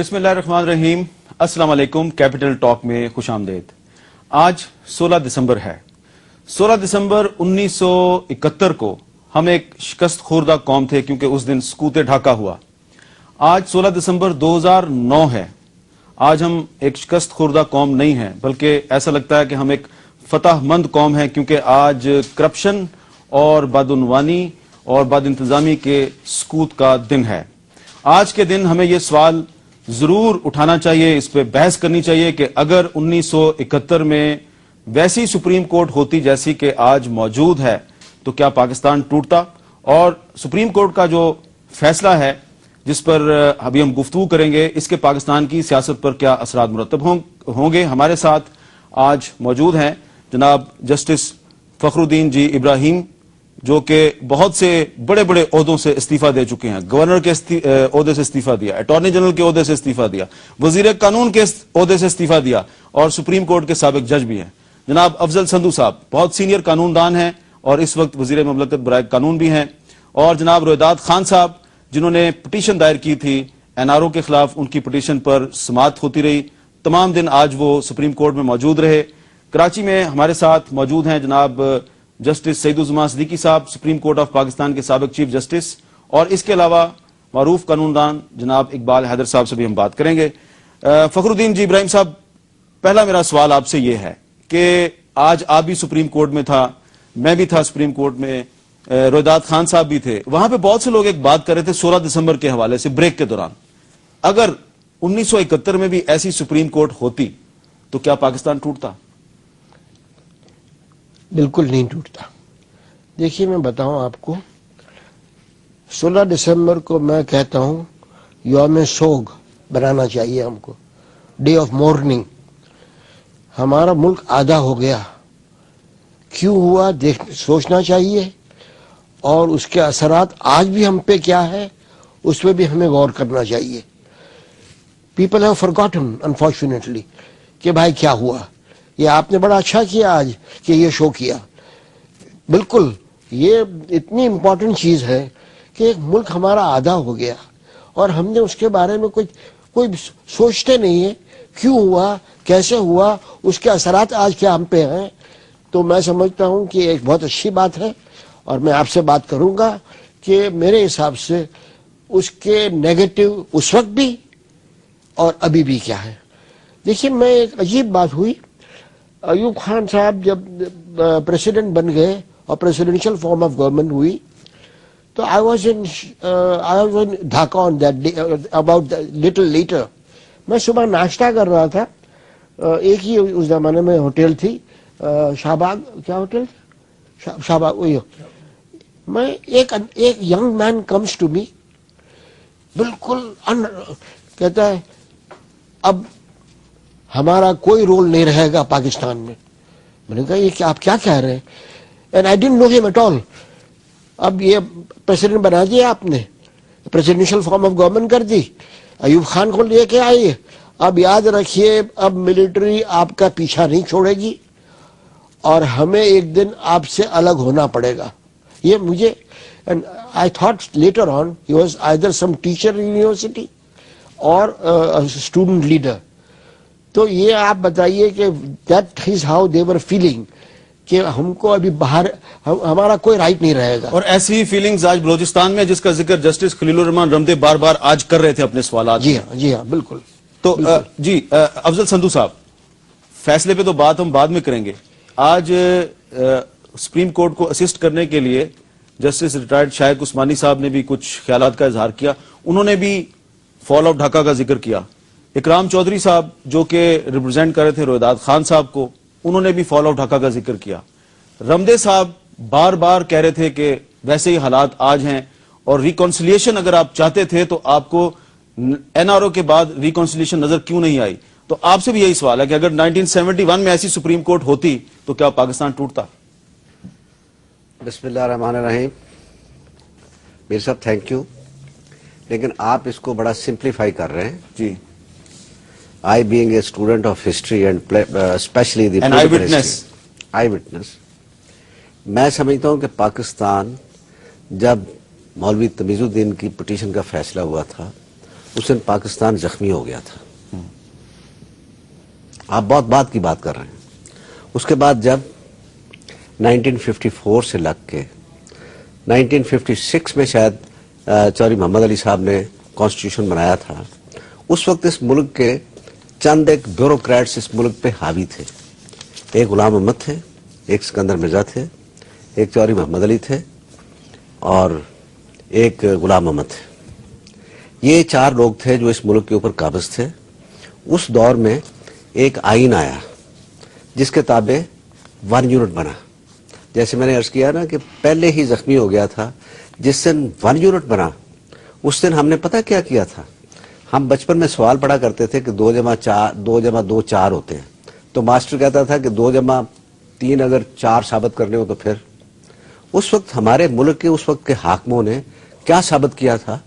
بسم اللہ الرحمن الرحیم. السلام علیکم. کیپٹل ٹاک میں خوش آمدید. آج 16 دسمبر ہے. 16 دسمبر 1971 کو ہم ایک شکست خوردہ قوم تھے کیونکہ اس دن سقوط ڈھاکہ ہوا. آج 16 دسمبر 2009 ہے. آج ہم ایک شکست خوردہ قوم نہیں ہیں بلکہ ایسا لگتا ہے کہ ہم ایک فتح مند قوم ہیں کیونکہ آج کرپشن اور بدعنوانی اور بد انتظامی کے سقوط کا دن ہے. آج کے دن ہمیں یہ سوال ضرور اٹھانا چاہیے, اس پہ بحث کرنی چاہیے کہ اگر 1971 میں ویسی سپریم کورٹ ہوتی جیسی کہ آج موجود ہے تو کیا پاکستان ٹوٹتا؟ اور سپریم کورٹ کا جو فیصلہ ہے جس پر ابھی ہم گفتگو کریں گے, اس کے پاکستان کی سیاست پر کیا اثرات مرتب ہوں گے. ہمارے ساتھ آج موجود ہیں جناب جسٹس فخر الدین جی ابراہیم, جو کہ بہت سے بڑے بڑے عہدوں سے استعفیٰ دے چکے ہیں. گورنر کے عہدے سے استعفیٰ دیا, اٹارنی جنرل کے عہدے سے استعفیٰ دیا, وزیر قانون کے عہدے سے استعفیٰ دیا اور سپریم کورٹ کے سابق جج بھی ہیں. جناب افضل سندھو صاحب بہت سینئر قانون دان ہیں اور اس وقت وزیر مملکت برائے قانون بھی ہیں. اور جناب رویداد خان صاحب جنہوں نے پٹیشن دائر کی تھی NRO کے خلاف, ان کی پٹیشن پر سماعت ہوتی رہی. تمام دن آج وہ سپریم کورٹ میں موجود رہے. کراچی میں ہمارے ساتھ موجود ہیں جناب جسٹس سعید الزمان صدیقی صاحب, سپریم کورٹ آف پاکستان کے سابق چیف جسٹس, اور اس کے علاوہ معروف قانون دان جناب اقبال حیدر صاحب سے بھی ہم بات کریں گے. فخر الدین جی ابراہیم صاحب, پہلا میرا سوال آپ سے یہ ہے کہ آج آپ بھی سپریم کورٹ میں تھا, میں بھی تھا سپریم کورٹ میں, رویداد خان صاحب بھی تھے. وہاں پہ بہت سے لوگ ایک بات کر رہے تھے 16 دسمبر کے حوالے سے بریک کے دوران, اگر 1971 میں بھی ایسی سپریم کورٹ ہوتی تو کیا پاکستان ٹوٹتا؟ بالکل نہیں ٹوٹتا. دیکھیے میں بتاؤں آپ کو, 16 دسمبر کو میں کہتا ہوں یوم سوگ بنانا چاہیے ہم کو, ڈے آف مورننگ. ہمارا ملک آدھا ہو گیا, کیوں ہوا سوچنا چاہیے, اور اس کے اثرات آج بھی ہم پہ کیا ہے اس پہ بھی ہمیں غور کرنا چاہیے. پیپل ہیو فرگاٹن انفارچونیٹلی کہ بھائی کیا ہوا. یہ آپ نے بڑا اچھا کیا آج کہ یہ شو کیا. بالکل یہ اتنی امپورٹنٹ چیز ہے کہ ایک ملک ہمارا آدھا ہو گیا اور ہم نے اس کے بارے میں کوئی سوچتے نہیں ہے کیوں ہوا, کیسے ہوا, اس کے اثرات آج کیا ہم پہ ہیں. تو میں سمجھتا ہوں کہ ایک بہت اچھی بات ہے, اور میں آپ سے بات کروں گا کہ میرے حساب سے اس کے نیگیٹو اس وقت بھی اور ابھی بھی کیا ہے. دیکھیے میں ایک عجیب بات ہوئی, ایوب خان صاحب جب پریسیڈنٹ بن گئے اور پریسیڈنشل فارم آف گورنمنٹ ہوئی تو I was in Dhaka on that day, about little later. میں صبح ناشتہ کر رہا تھا, ایک ہی اس زمانے میں ہوٹل تھی, شاہباگ, کیا ہوٹل, شاہباگ, وہی. میں ایک young man comes to me, بالکل کہتا ہے اب ہمارا کوئی رول نہیں رہے گا پاکستان میں. میں نے کہا یہ کہ آپ کیا کہہ رہے ہیں, اینڈ آئی ڈنٹ نو ہم ایٹ آل. اب یہ پریسیڈنٹ بنا دیا آپ نے, پریسیڈنشل فارم آف گورنمنٹ کر دی, ایوب خان کو لے کے آئیے. اب یاد رکھیے اب ملٹری آپ کا پیچھا نہیں چھوڑے گی اور ہمیں ایک دن آپ سے الگ ہونا پڑے گا. یہ مجھے, and I thought later on he was either some teacher in university or a student leader. تو یہ آپ بتائیے کہ that is how they were feeling کہ ہم کو ابھی باہر ہمارا کوئی رائٹ نہیں رہے گا. اور ایسی فیلنگز آج بلوچستان میں جس کا ذکر جسٹس خلیل الرحمان رمدے بار بار آج کر رہے تھے اپنے سوالات. جی ہاں, جی ہاں, بالکل. تو جی افضل سندھو صاحب, فیصلے پہ تو بات ہم بعد میں کریں گے. آج سپریم کورٹ کو اسسٹ کرنے کے لیے جسٹس ریٹائرڈ شائق عثمانی صاحب نے بھی کچھ خیالات کا اظہار کیا. انہوں نے بھی فال آف ڈھاکہ کا ذکر کیا. اکرام چودھری صاحب جو کہ ریپرزینٹ کر رہے تھے رویداد خان صاحب کو, انہوں نے بھی فال آف ڈھاکہ کا ذکر کیا. رمدے صاحب بار بار کہہ رہے تھے کہ ویسے ہی حالات آج ہیں اور ریکونسلیشن اگر آپ چاہتے تھے تو آپ کو NRO کے بعد ریکونسلیشن نظر کیوں نہیں آئی. تو آپ سے بھی یہی سوال ہے کہ اگر 1971 میں ایسی سپریم کورٹ ہوتی تو کیا پاکستان ٹوٹتا؟ بسم اللہ الرحمن الرحیم. میر صاحب تھینک یو, لیکن آپ اس کو بڑا سمپلیفائی کر رہے ہیں. جی, I being a student of history and especially the an eyewitness, میں سمجھتا ہوں کہ پاکستان جب مولوی تمیز الدین کی پٹیشن کا فیصلہ ہوا تھا اس دن پاکستان زخمی ہو گیا تھا. آپ بہت بعد کی بات کر رہے ہیں. اس کے بعد جب 1954 سے لگ کے 1956 میں شاید چودھری محمد علی صاحب نے کانسٹیٹیوشن بنایا تھا, اس وقت اس ملک کے چند ایک بیوروکریٹس اس ملک پہ حاوی تھے. ایک غلام احمد تھے, ایک سکندر مرزا تھے, ایک چودھری محمد علی تھے, اور ایک غلام احمد تھے. یہ 4 لوگ تھے جو اس ملک کے اوپر قابض تھے. اس دور میں ایک آئین آیا جس کے تابع 1 یونٹ بنا. جیسے میں نے عرض کیا نا کہ پہلے ہی زخمی ہو گیا تھا. جس دن 1 یونٹ بنا اس دن ہم نے پتہ کیا کیا تھا؟ ہم بچپن میں سوال پڑھا کرتے تھے کہ 2 جمع 2 4 ہوتے ہیں. تو ماسٹر کہتا تھا کہ 2 جمع 3 اگر 4 ثابت کرنے ہو تو پھر. اس وقت ہمارے ملک کے اس وقت کے حاکموں نے کیا ثابت کیا تھا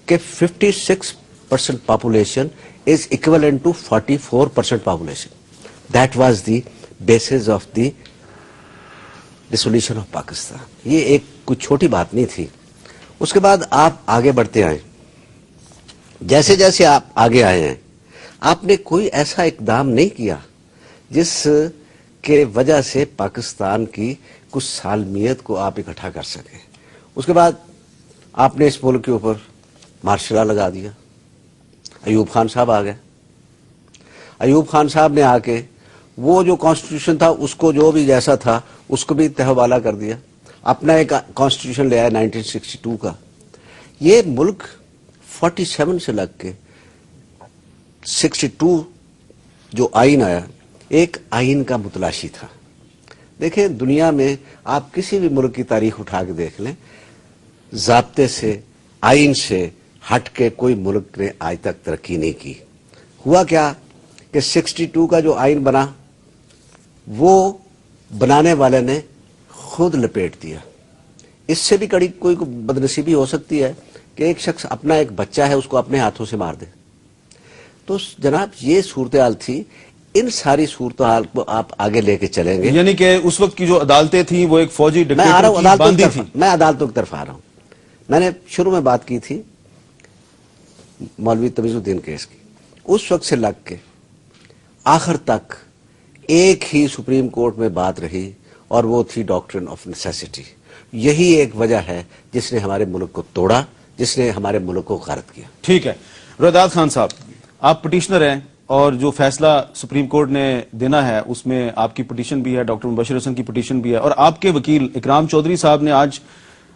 کہ 56% population is equivalent to 44% population. That was the basis of the dissolution of Pakistan. یہ ایک کوئی چھوٹی بات نہیں تھی. اس کے بعد آپ آگے بڑھتے آئے. جیسے جیسے آپ آگے آئے ہیں آپ نے کوئی ایسا اقدام نہیں کیا جس کے وجہ سے پاکستان کی کچھ سالمیت کو آپ اکٹھا کر سکیں. اس کے بعد آپ نے اس ملک کے اوپر مارشل لا لگا دیا. ایوب خان صاحب آ گئے. ایوب خان صاحب نے آ کے وہ جو کانسٹیٹیوشن تھا اس کو جو بھی جیسا تھا اس کو بھی تہوالا کر دیا. اپنا ایک کانسٹیٹیوشن لے آیا 1962 کا. یہ ملک 47 سے لگ کے 62 جو آئین آیا ایک آئین کا متلاشی تھا. دیکھیں دنیا میں آپ کسی بھی ملک کی تاریخ اٹھا کے دیکھ لیں, ضابطے سے آئین سے ہٹ کے کوئی ملک نے آج تک ترقی نہیں کی. ہوا کیا کہ 62 کا جو آئین بنا وہ بنانے والے نے خود لپیٹ دیا. اس سے بھی کڑی کوئی بدنصیبی ہو سکتی ہے کہ ایک شخص اپنا ایک بچہ ہے اس کو اپنے ہاتھوں سے مار دے. تو جناب یہ صورتحال تھی. ان ساری صورتحال کو آپ آگے لے کے چلیں گے. یعنی کہ اس وقت کی جو عدالتیں تھیں وہ ایک فوجی ڈکٹیٹر کی باندھی تھی. میں عدالتوں کی طرف آ رہا ہوں. میں نے شروع میں بات کی تھی مولوی تمیز الدین کیس کی. اس وقت سے لگ کے آخر تک ایک ہی سپریم کورٹ میں بات رہی اور وہ تھی ڈاکٹرن آف نیسیسٹی. یہی ایک وجہ ہے جس نے ہمارے ملک کو توڑا, جس نے ہمارے ملک کو غارت کیا. ٹھیک ہے. رویداد خان صاحب, آپ پٹیشنر ہیں اور جو فیصلہ سپریم کورٹ نے دینا ہے اس میں آپ کی پٹیشن بھی ہے, ڈاکٹر مبشر حسن کی پٹیشن بھی ہے, اور آپ کے وکیل اکرام چودھری صاحب نے آج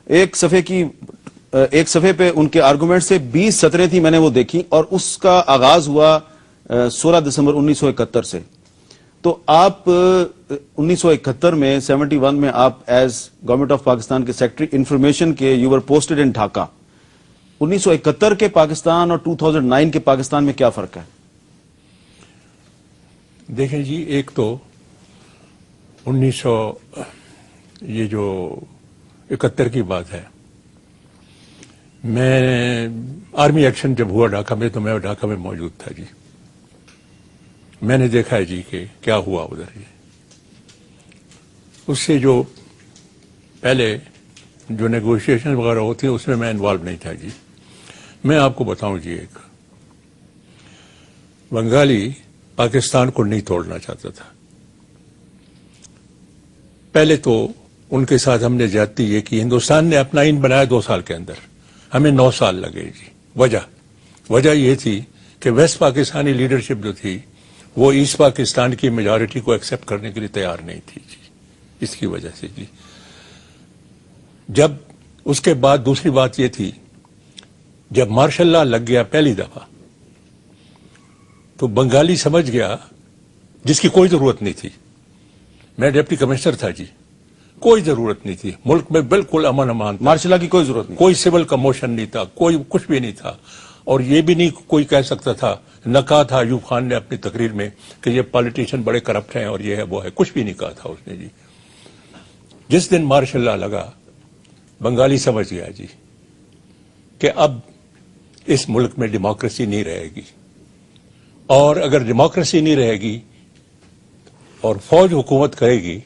ایک صفحے پہ ان کے آرگومنٹ سے 20 سطریں تھی, میں نے وہ دیکھی, اور اس کا آغاز ہوا 16 دسمبر 1971 سے. تو آپ 1971 میں 71 میں آپ ایز گورنمنٹ آف پاکستان کے سیکرٹری انفارمیشن کے یو ور پوسٹڈ ان ڈھاکہ. 1971 کے پاکستان اور 2009 کے پاکستان میں کیا فرق ہے؟ دیکھیں جی, ایک تو 1971 کی بات ہے. میں آرمی ایکشن جب ہوا ڈھاکہ میں تو میں ڈھاکہ میں موجود تھا جی. میں نے دیکھا ہے جی کہ کیا ہوا ادھر. جی اس سے جو پہلے جو نیگوشیشن وغیرہ ہوتی ہیں اس میں انوالو نہیں تھا جی. میں آپ کو بتاؤں جی, ایک بنگالی پاکستان کو نہیں توڑنا چاہتا تھا. پہلے تو ان کے ساتھ ہم نے زیادتی یہ کی, ہندوستان نے اپنا آئین بنایا 2 سال کے اندر, ہمیں 9 سال لگے جی. وجہ یہ تھی کہ ویسٹ پاکستانی لیڈرشپ جو تھی وہ ایسٹ پاکستان کی میجارٹی کو ایکسپٹ کرنے کے لیے تیار نہیں تھی جی. اس کی وجہ سے جی. جب اس کے بعد دوسری بات یہ تھی, جب مارشل لا لگ گیا پہلی دفعہ تو بنگالی سمجھ گیا, جس کی کوئی ضرورت نہیں تھی. میں ڈپٹی کمشنر تھا جی, کوئی ضرورت نہیں تھی. ملک میں بالکل امن امان تھا, مارشل لا کی کوئی ضرورت نہیں, کوئی سول کموشن نہیں تھا, کوئی کچھ بھی نہیں تھا. اور یہ بھی نہیں کوئی کہہ سکتا تھا, نہ کہا تھا ایوب خان نے اپنی تقریر میں کہ یہ پالیٹیشین بڑے کرپٹ ہیں اور یہ ہے وہ ہے, کچھ بھی نہیں کہا تھا اس نے جی. جس دن مارشل لا لگا بنگالی سمجھ گیا جی کہ اب اس ملک میں ڈیموکریسی نہیں رہے گی, اور اگر ڈیموکریسی نہیں رہے گی اور فوج حکومت کرے گی